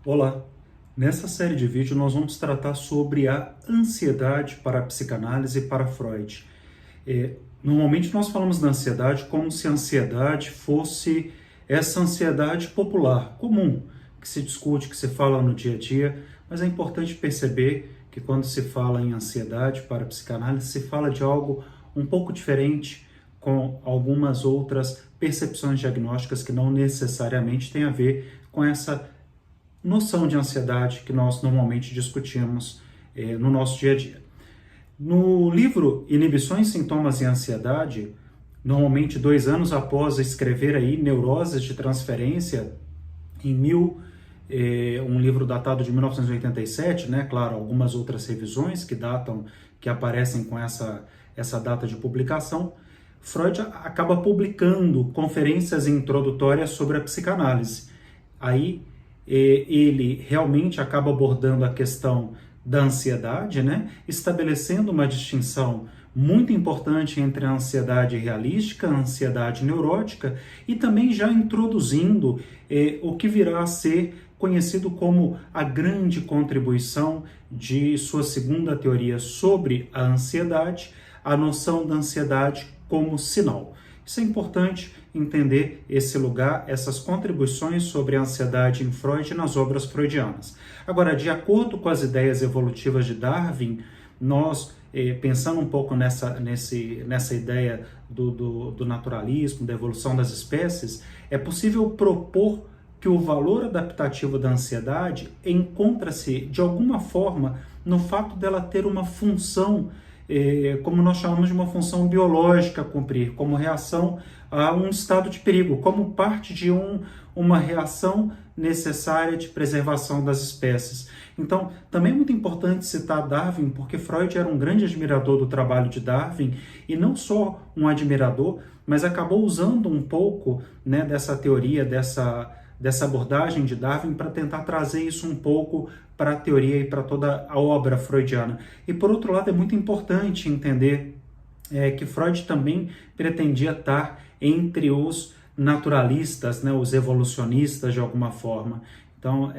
Olá! Nessa série de vídeos nós vamos tratar sobre a ansiedade para a psicanálise e para Freud. Normalmente nós falamos da ansiedade como se a ansiedade fosse essa ansiedade popular, comum, que se discute, que se fala no dia a dia, mas é importante perceber que quando se fala em ansiedade para a psicanálise, se fala de algo um pouco diferente, com algumas outras percepções diagnósticas que não necessariamente têm a ver com essa noção de ansiedade que nós normalmente discutimos no nosso dia a dia. No livro Inibições, Sintomas e Ansiedade, normalmente 2 anos após escrever aí Neuroses de Transferência, um livro datado de 1987, né? Claro, algumas outras revisões que aparecem com essa data de publicação, Freud acaba publicando conferências introdutórias sobre a psicanálise. Aí ele realmente acaba abordando a questão da ansiedade, né? Estabelecendo uma distinção muito importante entre a ansiedade realística, a ansiedade neurótica, e também já introduzindo o que virá a ser conhecido como a grande contribuição de sua segunda teoria sobre a ansiedade, a noção da ansiedade como sinal. Isso é importante entender esse lugar, essas contribuições sobre a ansiedade em Freud nas obras freudianas. Agora, de acordo com as ideias evolutivas de Darwin, nós, pensando um pouco nessa ideia do naturalismo, da evolução das espécies, é possível propor que o valor adaptativo da ansiedade encontra-se, de alguma forma, no fato dela ter uma função, como nós chamamos de uma função biológica a cumprir, como reação a um estado de perigo, como parte de uma reação necessária de preservação das espécies. Então, também é muito importante citar Darwin, porque Freud era um grande admirador do trabalho de Darwin, e não só um admirador, mas acabou usando um pouco, né, dessa teoria, dessa abordagem de Darwin para tentar trazer isso um pouco para a teoria e para toda a obra freudiana. E por outro lado, é muito importante entender que Freud também pretendia estar entre os naturalistas, né, os evolucionistas de alguma forma. Então,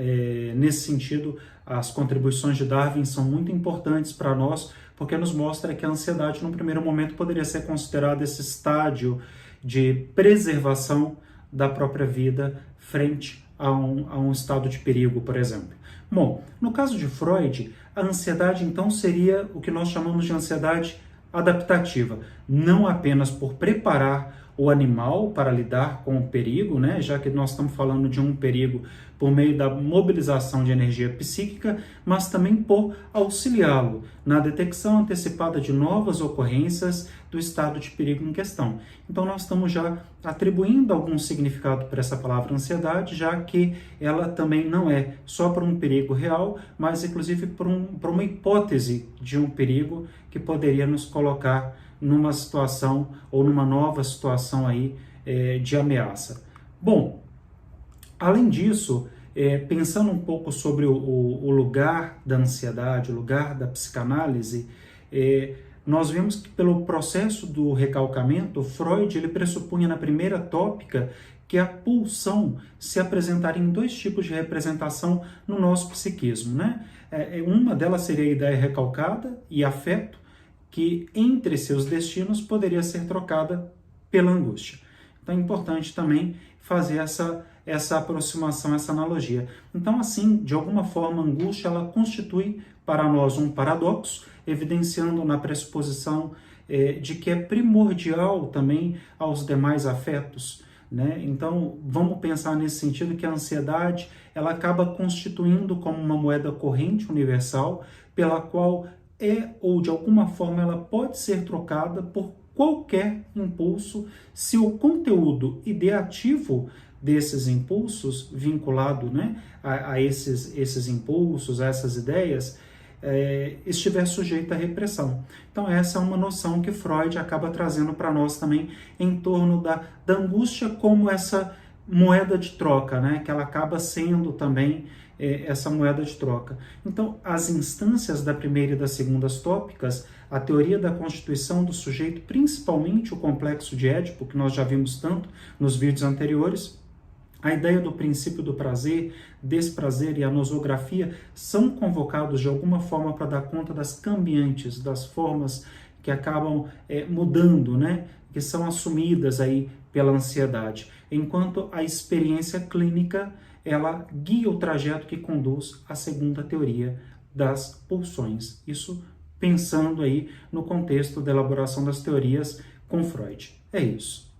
nesse sentido, as contribuições de Darwin são muito importantes para nós, porque nos mostra que a ansiedade, num primeiro momento, poderia ser considerada esse estágio de preservação da própria vida frente a um estado de perigo, por exemplo. Bom, no caso de Freud, a ansiedade então seria o que nós chamamos de ansiedade adaptativa, não apenas por preparar o animal para lidar com o perigo, né? Já que nós estamos falando de um perigo por meio da mobilização de energia psíquica, mas também por auxiliá-lo na detecção antecipada de novas ocorrências do estado de perigo em questão. Então nós estamos já atribuindo algum significado para essa palavra ansiedade, já que ela também não é só para um perigo real, mas inclusive para uma hipótese de um perigo que poderia nos colocar numa situação ou numa nova situação aí de ameaça. Bom, além disso, pensando um pouco sobre o lugar da ansiedade, o lugar da psicanálise, nós vimos que pelo processo do recalcamento, Freud ele pressupunha na primeira tópica que a pulsão se apresentaria em 2 tipos de representação no nosso psiquismo, né? Uma delas seria a ideia recalcada e afeto, que entre seus destinos poderia ser trocada pela angústia. Então é importante também fazer essa aproximação, essa analogia. Então assim, de alguma forma, a angústia ela constitui para nós um paradoxo, evidenciando na pressuposição de que é primordial também aos demais afetos, né? Então vamos pensar nesse sentido que a ansiedade ela acaba constituindo como uma moeda corrente universal pela qual ou de alguma forma ela pode ser trocada por qualquer impulso se o conteúdo ideativo desses impulsos, vinculado, né, a esses impulsos, a essas ideias, estiver sujeito à repressão. Então essa é uma noção que Freud acaba trazendo para nós também em torno da angústia como essa moeda de troca, né, que ela acaba sendo também essa moeda de troca. Então, as instâncias da primeira e das segundas tópicas, a teoria da constituição do sujeito, principalmente o complexo de Édipo, que nós já vimos tanto nos vídeos anteriores, A ideia do princípio do prazer, desprazer e a nosografia são convocados de alguma forma para dar conta das cambiantes, das formas que acabam mudando, né? Que são assumidas aí pela ansiedade, enquanto a experiência clínica ela guia o trajeto que conduz à segunda teoria das pulsões. Isso pensando aí no contexto da elaboração das teorias com Freud. É isso.